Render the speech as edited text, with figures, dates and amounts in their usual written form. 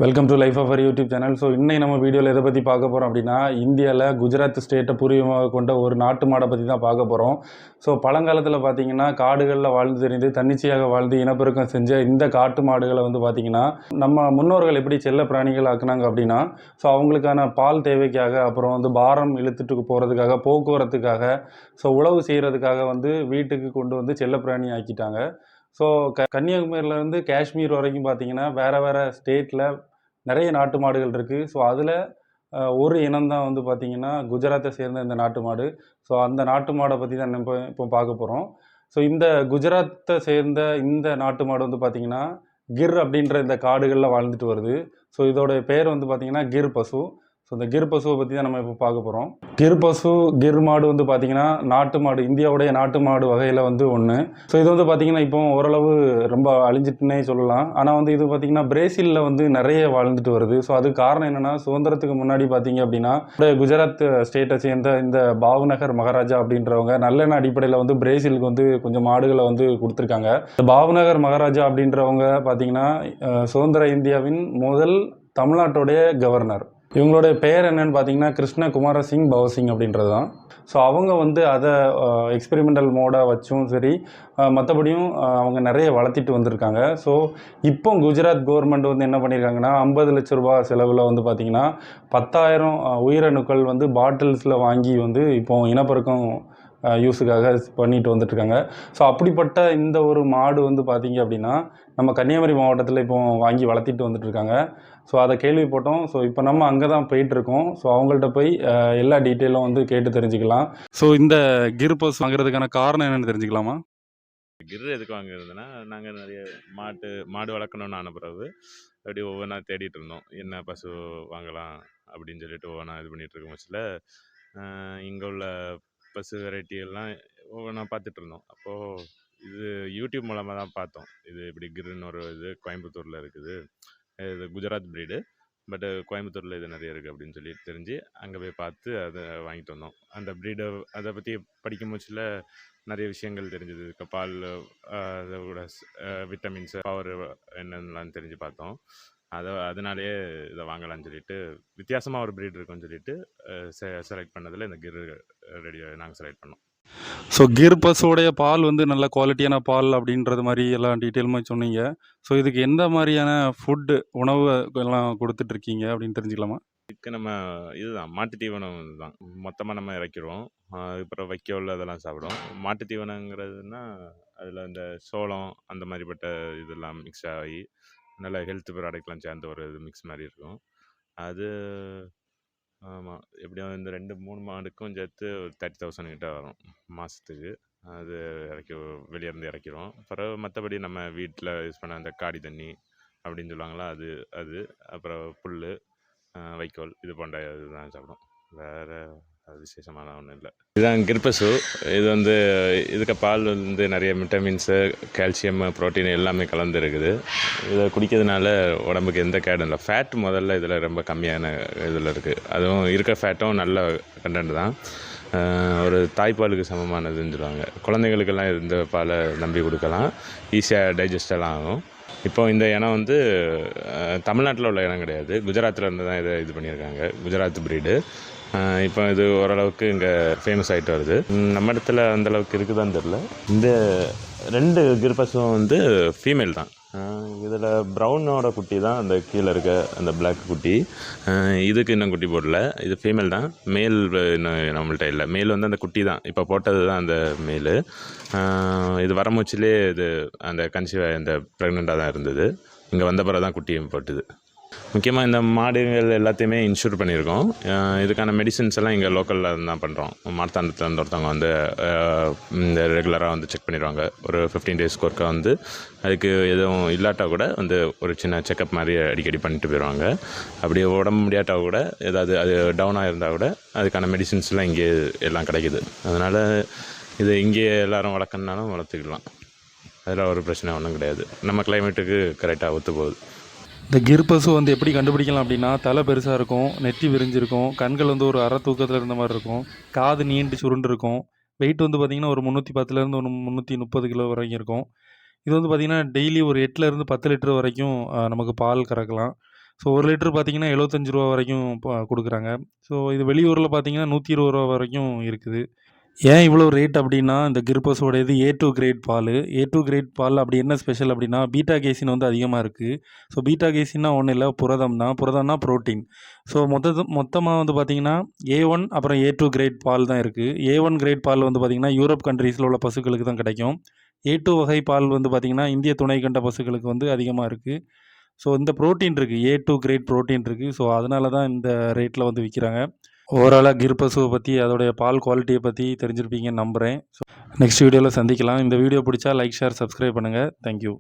Welcome to life of our YouTube channel. So இன்னைக்கு நம்ம வீடியோவில் எதை பற்றி பார்க்க போகிறோம் அப்படின்னா, இந்தியாவில் குஜராத் ஸ்டேட்டை பூர்வீகமாக கொண்ட ஒரு நாட்டு மாடை பற்றி தான் பார்க்க போகிறோம். ஸோ பழங்காலத்தில் பார்த்தீங்கன்னா காடுகளில் வாழ்ந்து தெரிந்து தன்னிச்சையாக வாழ்ந்து இனப்பெருக்கம் செஞ்ச இந்த காட்டு மாடுகளை வந்து பார்த்திங்கன்னா நம்ம முன்னோர்கள் எப்படி செல்ல பிராணிகள் ஆக்குனாங்க அப்படின்னா, ஸோ அவங்களுக்கான பால் தேவைக்காக, அப்புறம் வந்து பாரம் இழுத்துட்டு போகிறதுக்காக, போக்குவரத்துக்காக, ஸோ உழவு செய்கிறதுக்காக வந்து வீட்டுக்கு கொண்டு வந்து செல்ல பிராணி ஆக்கிட்டாங்க. ஸோ கன்னியாகுமரியிலேருந்து காஷ்மீர் வரைக்கும் பார்த்தீங்கன்னா வேறு ஸ்டேட்டில் நிறைய நாட்டு மாடுகள் இருக்குது. ஸோ அதில் ஒரு இனம் தான் வந்து பார்த்திங்கன்னா குஜராத்தை சேர்ந்த இந்த நாட்டு மாடு. ஸோ அந்த நாட்டு மாடை பற்றி தான் இப்போ பார்க்க போகிறோம். ஸோ இந்த குஜராத்தை சேர்ந்த இந்த நாட்டு மாடு வந்து பார்த்திங்கன்னா கிர் அப்படின்ற இந்த காடுகளில் வாழ்ந்துட்டு வருது. ஸோ இதோடைய பேர் வந்து பார்த்திங்கன்னா கிர் பசு. ஸோ இந்த கிர் பசுவை பற்றி தான் நம்ம இப்போ பார்க்க போகிறோம். கிர் பசு, கிர் மாடு வந்து பார்த்திங்கன்னா நாட்டு மாடு, இந்தியாவுடைய நாட்டு மாடு வகையில் வந்து ஒன்று. ஸோ இது வந்து பார்த்திங்கன்னா இப்போ ஓரளவு ரொம்ப அழிஞ்சிட்டுன்னே சொல்லலாம். ஆனால் வந்து இது பார்த்திங்கன்னா பிரேசிலில் வந்து நிறைய வாழ்ந்துட்டு வருது. ஸோ அதுக்கு காரணம் என்னென்னா, சுதந்திரத்துக்கு முன்னாடி பார்த்திங்க அப்படின்னா குஜராத் ஸ்டேட்டை சேர்ந்த இந்த பாவ்நகர் மகாராஜா அப்படின்றவங்க நல்லெண்ண அடிப்படையில் வந்து பிரேசிலுக்கு வந்து கொஞ்சம் மாடுகளை வந்து கொடுத்துருக்காங்க. இந்த பாவ்நகர் மகாராஜா அப்படின்றவங்க பார்த்திங்கன்னா சுதந்திர இந்தியாவின் முதல் தமிழ்நாட்டுடைய கவர்னர். இவங்களுடைய பெயர் என்னன்னு பார்த்தீங்கன்னா கிருஷ்ண குமார சிங் பவசிங் அப்படின்றது தான். ஸோ அவங்க வந்து அதை எக்ஸ்பெரிமெண்டல் மோடாக வச்சும் சரி, மற்றபடியும் அவங்க நிறைய வளர்த்திட்டு வந்திருக்காங்க. ஸோ இப்போ குஜராத் கவர்மெண்ட் வந்து என்ன பண்ணியிருக்காங்கன்னா 50 லட்ச ரூபா செலவில் வந்து பார்த்திங்கன்னா 10,000 உயிரணுக்கள் வந்து பாட்டில்ஸில் வாங்கி வந்து இப்போ இனப்பெருக்கம் யூஸுக்காக பண்ணிட்டு வந்துட்டுருக்காங்க. ஸோ அப்படிப்பட்ட இந்த ஒரு மாடு வந்து பார்த்திங்க அப்படின்னா நம்ம கன்னியாகுமரி மாவட்டத்தில் இப்போ வாங்கி வளர்த்திட்டு வந்துட்டுருக்காங்க. ஸோ அதை கேள்விப்பட்டோம். ஸோ இப்போ நம்ம அங்கே தான் போயிட்டுருக்கோம். ஸோ அவங்கள்ட்ட போய் எல்லா டீட்டெயிலும் வந்து கேட்டு தெரிஞ்சுக்கலாம். ஸோ இந்த கிர் பஸ் வாங்குறதுக்கான காரணம் என்னென்னு தெரிஞ்சுக்கலாமா? கிர் எதுக்கு வாங்குறதுன்னா, நாங்கள் நிறைய மாடு வளர்க்கணும்னு ஆன பிறகு அப்படி ஒவ்வொன்றா தேடிட்டு இருந்தோம். என்ன பசு வாங்கலாம் அப்படின்னு சொல்லிட்டு ஒவ்வொன்றா இது பண்ணிகிட்டு இருக்கும் பட்சத்தில் இங்கே உள்ள பசு வெரைட்டியெல்லாம் ஒவ்வொன்றா பார்த்துட்டு இருந்தோம். அப்போது இது யூடியூப் மூலமாக தான் பார்த்தோம். இது இப்படி கிர்னு ஒரு இது கோயம்புத்தூரில் இருக்குது. இது குஜராத் ப்ரீடு, பட்டு கோயம்புத்தூரில் இது நிறைய இருக்குது அப்படின்னு சொல்லி தெரிஞ்சு அங்கே போய் பார்த்து அதை வாங்கிட்டு வந்தோம். அந்த ப்ரீடை அதை பற்றி படிக்கும் போச்சில் நிறைய விஷயங்கள் தெரிஞ்சது. பால், அதோட விட்டமின்ஸு, பவர் என்னென்னலாம் தெரிஞ்சு பார்த்தோம். அதனாலேயே இதை வாங்கலாம்னு சொல்லிட்டு, வித்தியாசமாக ஒரு ப்ரீட் இருக்குன்னு சொல்லிட்டு செலக்ட் பண்ணதில் இந்த கிர் நாங்கள் செலக்ட் பண்ணோம். ஸோ கிர் பசுவோடைய பால் வந்து நல்ல குவாலிட்டியான பால் அப்படின்றது மாதிரி எல்லாம் டீட்டெயிலுமே சொன்னீங்க. ஸோ இதுக்கு எந்த மாதிரியான உணவு எல்லாம் கொடுத்துட்ருக்கீங்க அப்படின்னு தெரிஞ்சுக்கலாமா? இதுக்கு நம்ம இதுதான் மாட்டு தீவனம் தான் மொத்தமாக நம்ம இறக்கிடுவோம். அதுக்கப்புறம் வைக்கோல் அதெல்லாம் சாப்பிடும். மாட்டு தீவனங்கிறதுனா அதில் இந்த சோளம் அந்த மாதிரிப்பட்ட இதெல்லாம் மிக்ஸ் ஆகி நல்ல ஹெல்த் ப்ராடக்ட்லாம் சேர்ந்து ஒரு இது மிக்ஸ் மாதிரி இருக்கும். அது ஆமாம், எப்படியும் இந்த 2-3 மாடுக்கும் சேர்த்து ஒரு 30,000 கிட்ட வரும் மாதத்துக்கு. அது வெளியேருந்து இறக்கிடுவோம். பிறகு மற்றபடி நம்ம வீட்டில் யூஸ் பண்ண அந்த காடி தண்ணி அப்படின்னு சொல்லுவாங்களா, அது அப்புறம் புல், வைக்கோல் இது போன்ற இதுதான் சாப்பிடும். வேறு விசேஷமான ஒன்றும் இல்லை. இதுதான் கிர் பசு. இது வந்து இதுக்கு பால் வந்து நிறைய விட்டமின்ஸு, கால்சியம், ப்ரோட்டீன் எல்லாமே கலந்து இருக்குது. இதை குடிக்கிறதுனால உடம்புக்கு எந்த கேடும் இல்லை. ஃபேட் முதல்ல இதில் ரொம்ப கம்மியான இதில் இருக்குது. அதுவும் இருக்கிற ஃபேட்டும் நல்ல கண்டென்ட் தான். ஒரு தாய்ப்பாலுக்கு சமமானதுன்னு சொல்லுவாங்க. குழந்தைங்களுக்கெல்லாம் இந்த பாலை நம்பி கொடுக்கலாம். ஈஸியாக டைஜஸ்டெல்லாம் ஆகும். இப்போ இந்த இனம் வந்து தமிழ்நாட்டில் உள்ள இனம் கிடையாது, குஜராத்தில் இருந்து தான் இதை இது பண்ணியிருக்காங்க. குஜராத் ப்ரீடு. இப்போ இது ஓரளவுக்கு இங்கே ஃபேமஸ் ஆகிட்டு வருது. நம்ம இடத்துல அந்தளவுக்கு இருக்குதான்னு தெரில. இந்த 2 கிர் பசுவும் வந்து ஃபீமேல் தான். இதில் ப்ரௌனோட குட்டி தான் அந்த கீழே இருக்க அந்த பிளாக் குட்டி. இதுக்கு இன்னும் குட்டி போடல. இது ஃபீமேல் தான். மேல் இன்னும் நம்மள்கிட்ட இல்லை. மேல் வந்து அந்த குட்டி தான், இப்போ போட்டது தான் அந்த மேலு. இது வரமுச்சிலே இது அந்த அந்த ப்ரெக்னெண்ட்டாக தான் இருந்தது. இங்கே வந்த பிறகு தான் குட்டியும் போட்டுது. முக்கியமாக இந்த மாடுகள் எல்லாத்தையுமே இன்சூர் பண்ணியிருக்கோம். இதுக்கான மெடிசின்ஸ் எல்லாம் இங்கே லோக்கலில் தான் பண்ணுறோம். மார்த்தாண்டத்தில் இருந்து ஒருத்தவங்க வந்து இந்த ரெகுலராக வந்து செக் பண்ணிடுவாங்க. ஒரு 15 டேஸ்க்கு ஒருக்கா வந்து அதுக்கு எதுவும் இல்லாட்டா கூட வந்து ஒரு சின்ன செக்கப் மாதிரி அடிக்கடி பண்ணிட்டு போயிடுவாங்க. அப்படி உடம்பு முடியாட்டா கூட ஏதாவது அது டவுனாக இருந்தால் கூட அதுக்கான மெடிசின்ஸ்லாம் இங்கே எல்லாம் கிடைக்கிது. அதனால் இது இங்கே எல்லோரும் வளர்க்கணுன்னாலும் வளர்த்துக்கலாம். அதில் ஒரு பிரச்சனை ஒன்றும் கிடையாது. நம்ம கிளைமேட்டுக்கு கரெக்டாக ஒத்து போகுது. இந்த கிர் பசு வந்து எப்படி கண்டுபிடிக்கலாம் அப்படின்னா, தலை பெருசாக இருக்கும், நெற்றி விரிஞ்சிருக்கும், கண்கள் வந்து ஒரு அரை தூக்கத்தில் இருந்த மாதிரி இருக்கும், காது நீண்டு சுருண்டு இருக்கும். வெயிட் வந்து பார்த்திங்கன்னா ஒரு 310லேருந்து ஒரு 330 கிலோ வரைக்கும் இருக்கும். இது வந்து பார்த்திங்கன்னா டெய்லி ஒரு 8லேருந்து 10 லிட்டர் வரைக்கும் நமக்கு பால் கறக்கலாம். ஸோ 1 லிட்டர் பார்த்தீங்கன்னா ரூ. 75 வரைக்கும் குடுக்குறாங்க. ஸோ இது வெளியூரில் பார்த்தீங்கன்னா ரூ. 120 வரைக்கும் இருக்குது. ஏன் இவ்வளோ ரேட் அப்படின்னா, இந்த கிர் பசுவோடது A2 கிரேட் பாலு. A2 கிரேட் பால் அப்படி என்ன ஸ்பெஷல் அப்படின்னா, பீட்டா கேசின் வந்து அதிகமா இருக்கு. ஸோ பீட்டா கேசின்னா ஒண்ணும் இல்ல, புரதம் தான். புரதம்னா புரோட்டீன். ஸோ மொத்தமா வந்து பார்த்தீங்கன்னா, A1 அப்புறம் A2 கிரேட் பால் தான் இருக்கு. A1 கிரேட் பால் வந்து பார்த்தீங்கன்னா, யூரோப் கண்ட்ரீஸ்ல உள்ள பசுக்களுக்கு தான் கிடைக்கும். A2 வகை பால் வந்து பார்த்தீங்கன்னா, இந்திய துணைக்கண்ட பசுக்களுக்கு வந்து அதிகமா இருக்கு. ஸோ இந்த புரோட்டீன் இருக்கு. A2 கிரேட் புரோட்டீன் இருக்கு. ஸோ அதனால தான் இந்த ரேட்ல வந்து விக்கிறாங்க. ஓவராலா கிர் பசுவை பற்றி அதோடைய பால் குவாலிட்டியை பற்றி தெரிஞ்சிருப்பீங்கன்னு நம்புகிறேன். ஸோ நெக்ஸ்ட் வீடியோவில் சந்திக்கலாம். இந்த வீடியோ பிடிச்சா லைக், ஷேர், சப்ஸ்கிரைப் பண்ணுங்கள். தேங்க்யூ.